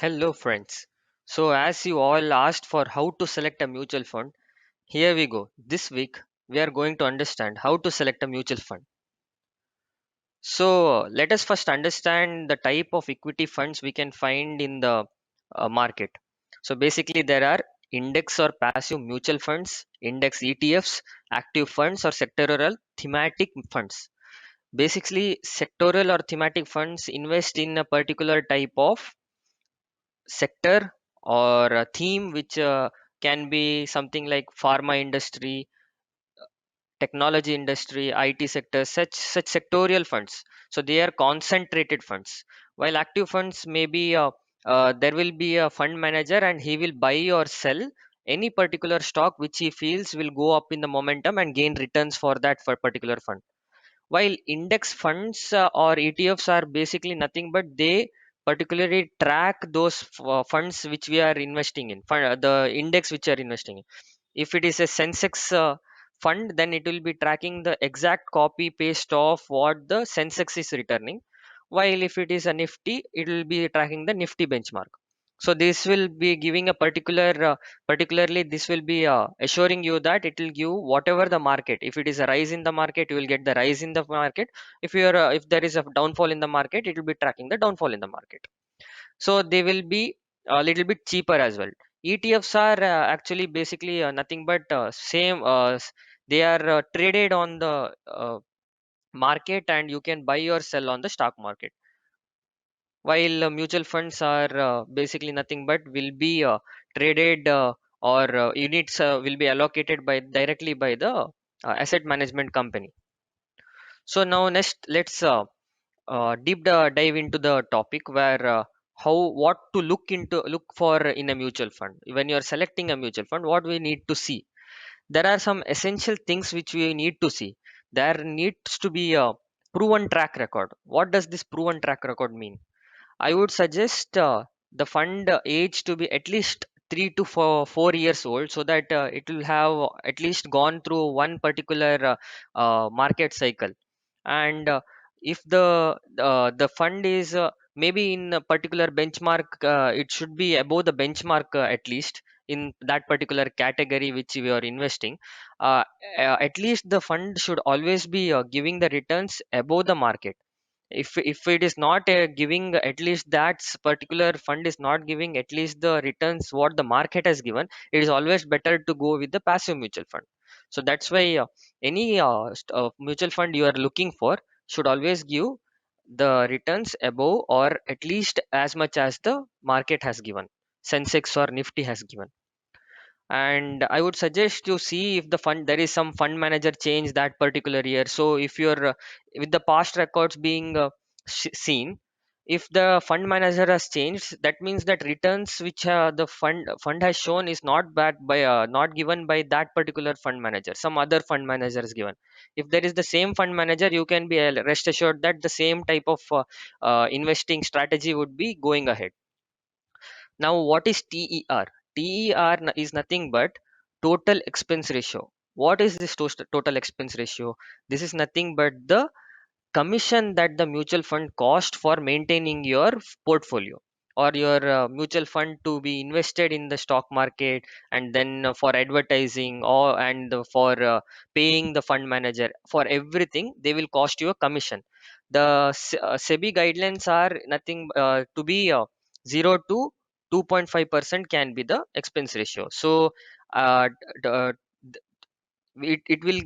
Hello, friends. So, as you all asked for how to select a mutual fund, here we go. This week, we are going to understand how to select a mutual fund. So, let us first understand the type of equity funds we can find in the market. So, basically, there are index or passive mutual funds, index ETFs, active funds, or sectoral thematic funds. Basically, sectoral or thematic funds invest in a particular type of sector or a theme which can be something like pharma industry, technology industry, IT sector, such sectorial funds. So they are concentrated funds. While active funds may be there will be a fund manager and he will buy or sell any particular stock which he feels will go up in the momentum and gain returns for that for particular fund. While index funds or ETFs are basically nothing but they particularly track those funds which we are investing in, the index which are investing in. If it is a Sensex fund, then it will be tracking the exact copy paste of what the Sensex is returning. While if it is a Nifty, it will be tracking the Nifty benchmark. So this will be giving a particularly this will be assuring you that it will give whatever the market. If it is a rise in the market, you will get the rise in the market. If there is a downfall in the market, it will be tracking the downfall in the market. So they will be a little bit cheaper as well. ETFs are actually basically nothing but they are traded on the market, and you can buy or sell on the stock market. While mutual funds are basically nothing but will be traded or units will be allocated by directly by the asset management company. So now next let's dive into the topic where how what to look for in a mutual fund. When you are selecting a mutual fund, what we need to see, there are some essential things which we need to see. There needs to be a proven track record. What does this proven track record mean? I would suggest the fund age to be at least 3 to 4 years old, so that it will have at least gone through one particular market cycle. And if the fund is maybe in a particular benchmark, it should be above the benchmark at least in that particular category which we are investing. uh, at least the fund should always be giving the returns above the market. If it is not giving, at least that particular fund is not giving at least the returns what the market has given, it is always better to go with the passive mutual fund. So that's why any mutual fund you are looking for should always give the returns above or at least as much as the market has given, Sensex or Nifty has given. And I would suggest you see if the fund there is some fund manager change that particular year. So if you're with the past records being seen, if the fund manager has changed, that means that returns which the fund has shown is not bad by not given by that particular fund manager, some other fund manager is given. If there is the same fund manager, you can be rest assured that the same type of investing strategy would be going ahead. Now, what is TER? TER is nothing but total expense ratio. What is this total expense ratio? This is nothing but the commission that the mutual fund cost for maintaining your portfolio, or your mutual fund to be invested in the stock market, and then for advertising or and for paying the fund manager for everything, they will cost you a commission. The SEBI guidelines are nothing to be 0 to 2.5% can be the expense ratio. So uh, d- uh, it will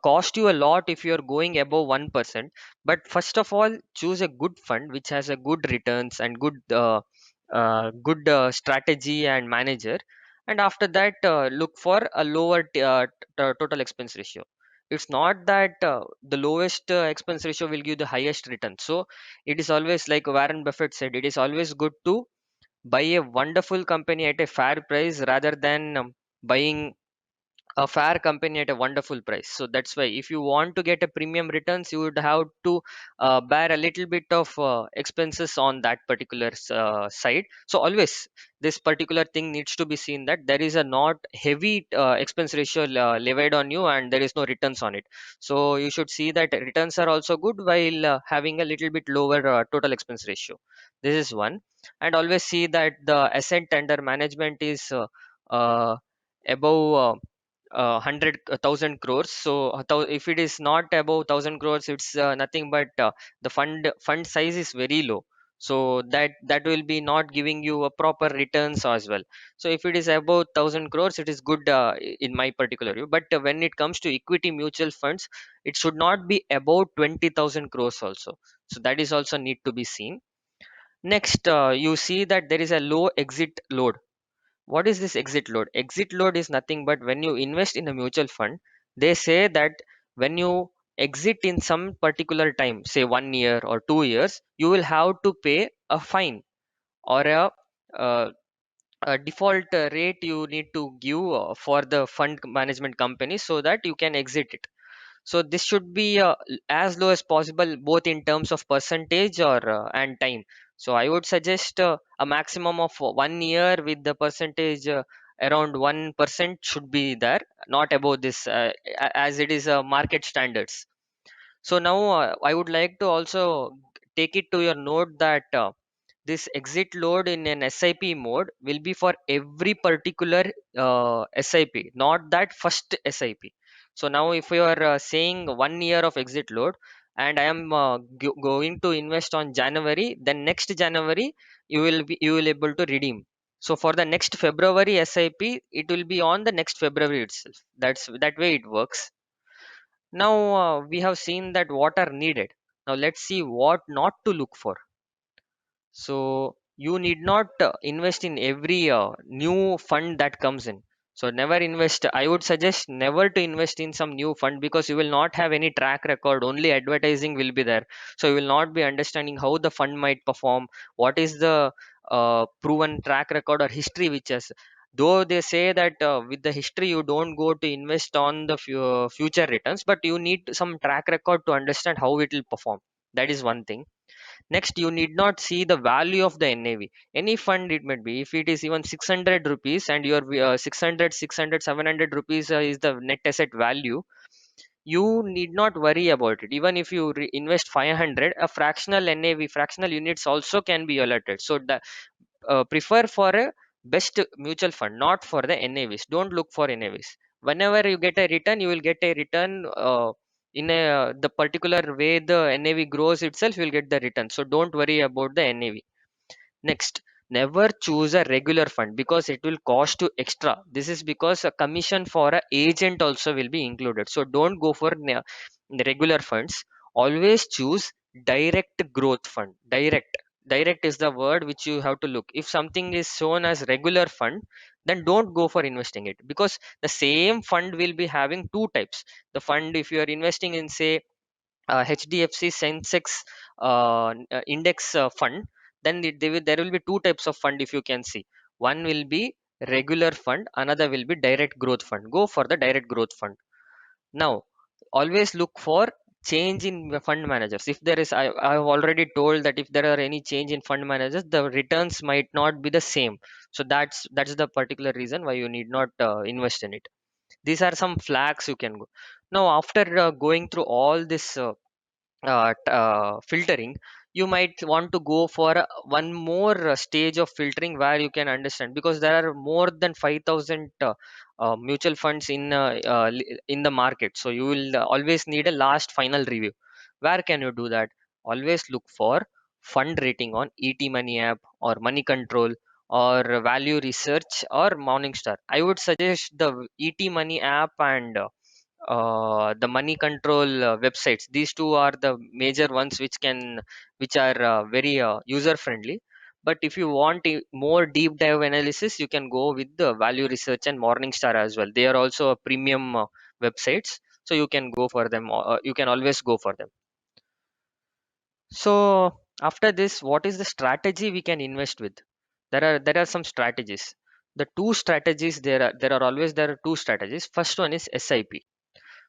cost you a lot if you're going above 1%. But first of all, choose a good fund which has a good returns and good strategy and manager. And after that, look for a lower total expense ratio. It's not that the lowest expense ratio will give the highest return. So it is always like Warren Buffett said, it is always good to buy a wonderful company at a fair price rather than buying a fair company at a wonderful price. So that's why if you want to get a premium returns, you would have to bear a little bit of expenses on that particular side. So always this particular thing needs to be seen, that there is a not heavy expense ratio levied on you and there is no returns on it. So you should see that returns are also good while having a little bit lower total expense ratio. This is one. And always see that the asset under management is uh, above 100,000 crores. So if it is not above 1,000 crores, it's nothing but the fund size is very low. So that will be not giving you a proper returns as well. So if it is above 1,000 crores, it is good in my particular view. But when it comes to equity mutual funds, it should not be above 20,000 crores also. So that is also need to be seen. Next, you see that there is a low exit load. What is this exit load? Exit load is nothing but when you invest in a mutual fund, they say that when you exit in some particular time, say 1 year or 2 years, you will have to pay a fine or uh, a default rate you need to give for the fund management company so that you can exit it. So this should be as low as possible, both in terms of percentage or and time. So I would suggest a maximum of 1 year with the percentage around 1% should be there, not above this, as it is market standards. So now I would like to also take it to your note that this exit load in an SIP mode will be for every particular SIP, not that first SIP. So now if you are saying 1 year of exit load and I am going to invest on January, then next January you will able to redeem. So for the next February SIP, it will be on the next February itself. That way it works. Now we have seen that what are needed. Now let's see what not to look for. So you need not invest in every new fund that comes in. So never invest. I would suggest never to invest in some new fund because you will not have any track record. Only advertising will be there. So you will not be understanding how the fund might perform. What is the proven track record or history which has. Though they say that with the history you don't go to invest on the future returns, but you need some track record to understand how it will perform. That is one thing. Next, you need not see the value of the NAV. Any fund it might be. If it is even 600 rupees and your 600, 700 rupees is the net asset value, you need not worry about it. Even if you invest 500, a fractional NAV, fractional units also can be allotted. So the prefer for a best mutual fund, not for the NAVs. Don't look for NAVs. Whenever you get a return, you will get a return in a the particular way the NAV grows itself. You will get the return. So don't worry about the NAV. Next, never choose a regular fund because it will cost you extra. This is because a commission for a agent also will be included. So don't go for regular funds. Always choose direct growth fund. Direct is the word which you have to look. If something is shown as regular fund, then don't go for investing it, because the same fund will be having two types. The fund, if you are investing in, say, HDFC Sensex index fund, then there will be two types of fund if you can see. One will be regular fund, another will be direct growth fund. Go for the direct growth fund. Now, always look for change in the fund managers. If there is, I have already told that if there are any change in fund managers, the returns might not be the same. So that's the particular reason why you need not invest in it. These are some flags you can go. Now, after going through all this filtering, you might want to go for one more stage of filtering where you can understand, because there are more than 5,000 mutual funds in the market. So you will always need a last final review. Where can you do that? Always look for fund rating on ET Money app or Money Control or Value Research or Morningstar. I would suggest the ET Money app and the Money Control websites. These two are the major ones which are very user friendly. But if you want a more deep dive analysis, you can go with the Value Research and Morningstar as well. They are also a premium websites, so you can go for them. You can always go for them. So after this, what is the strategy we can invest with? There are some strategies. the two strategies, there are two strategies. First one is SIP.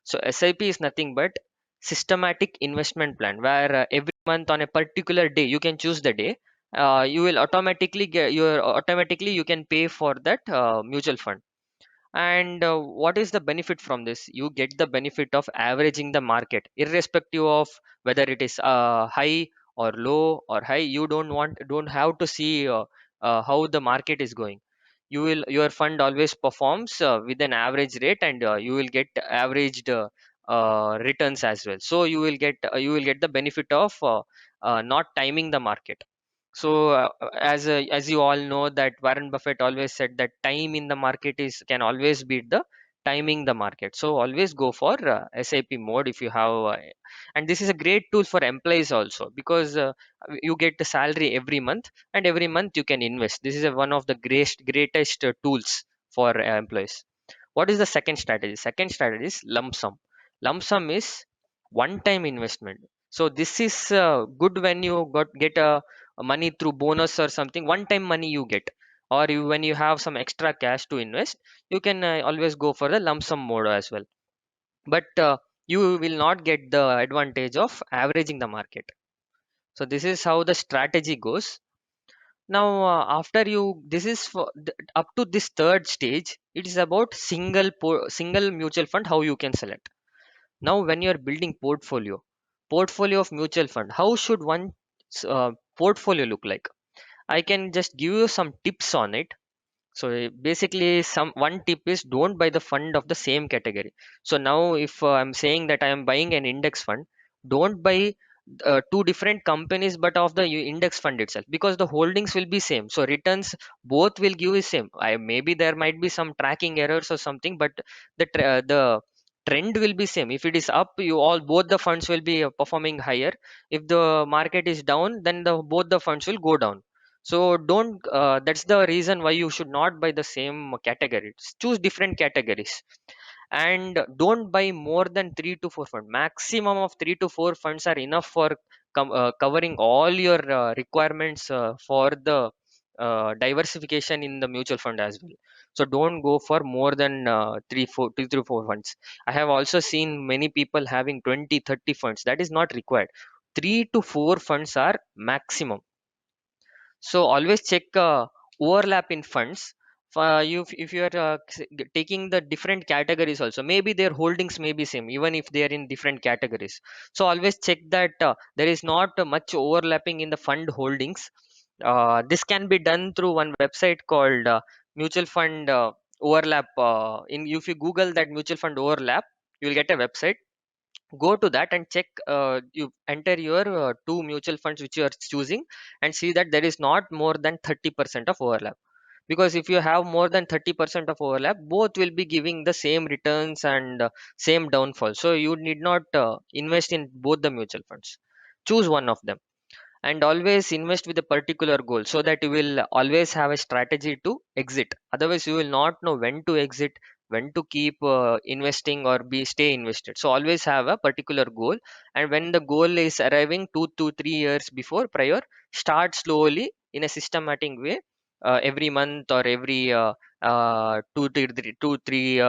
So SIP is nothing but systematic investment plan, where every month on a particular day you can choose the day. You will automatically get your automatically you can pay for that mutual fund. And what is the benefit from this? You get the benefit of averaging the market, irrespective of whether it is high or low or high. You don't have to see how the market is going. Your fund always performs with an average rate, and you will get averaged returns as well. So you will get the benefit of not timing the market. So as you all know, that Warren Buffett always said that time in the market is can always beat the timing the market. So always go for SIP mode if you have, and this is a great tool for employees also, because you get the salary every month, and every month you can invest. This is one of the greatest tools for employees. What is the second strategy? Second strategy is lump sum. Lump sum is one time investment. So this is good when you get a money through bonus or something. One time money you get, or when you have some extra cash to invest, you can always go for the lump sum mode as well. But you will not get the advantage of averaging the market. So this is how the strategy goes. Now after you this is for up to this third stage, it is about single mutual fund, how you can select. Now when you are building portfolio of mutual fund, how should one portfolio look like? I can just give you some tips on it. So basically, some one tip is don't buy the fund of the same category. So now, if I'm saying that I am buying an index fund, don't buy two different companies, but of the index fund itself, because the holdings will be same. So returns both will give is same. I maybe there might be some tracking errors or something, but the trend will be same. If it is up, you all both the funds will be performing higher. If the market is down, then the both the funds will go down. So don't that's the reason why you should not buy the same categories. Choose different categories, and don't buy more than 3 to 4 funds. Maximum of 3 to 4 funds are enough for covering all your requirements for the diversification in the mutual fund as well. So don't go for more than 3 to 4 funds. I have also seen many people having 20, 30 funds. That is not required. 3 to 4 funds are maximum. So always check overlap in funds. If you are taking the different categories also, maybe their holdings may be same even if they are in different categories. So always check that there is not much overlapping in the fund holdings. This can be done through one website called mutual fund overlap. In If you Google that mutual fund overlap, you will get a website. Go to that and check, you enter your two mutual funds which you are choosing, and see that there is not more than 30% of overlap. Because if you have more than 30% of overlap, both will be giving the same returns and same downfall. So you need not invest in both the mutual funds. Choose one of them, and always invest with a particular goal, so that you will always have a strategy to exit. Otherwise you will not know when to exit, when to keep investing or be stay invested. So always have a particular goal, and when the goal is arriving 2 to 3 years before prior, start slowly in a systematic way, every month or every 2 to 3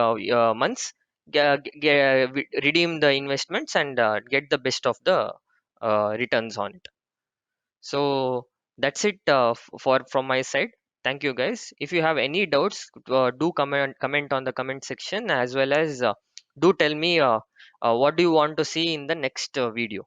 months, redeem the investments and get the best of the returns on it. So that's it for from my side. Thank you guys. If you have any doubts, do comment on the comment section, as well as do tell me what do you want to see in the next video.